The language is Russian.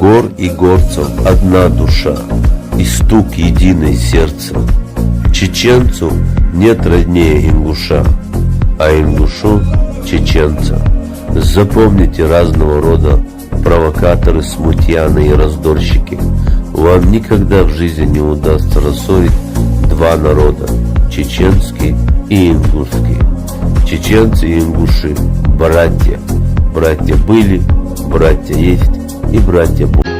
гор и горцев одна душа, и стук единый сердца. Чеченцу нет роднее ингуша, а ингушу чеченца. Запомните разного рода провокаторы, смутьяны и раздорщики. Вам никогда в жизни не удастся рассорить два народа, чеченский и ингушский. Чеченцы и ингуши – братья. Братья были, братья есть и братья будут.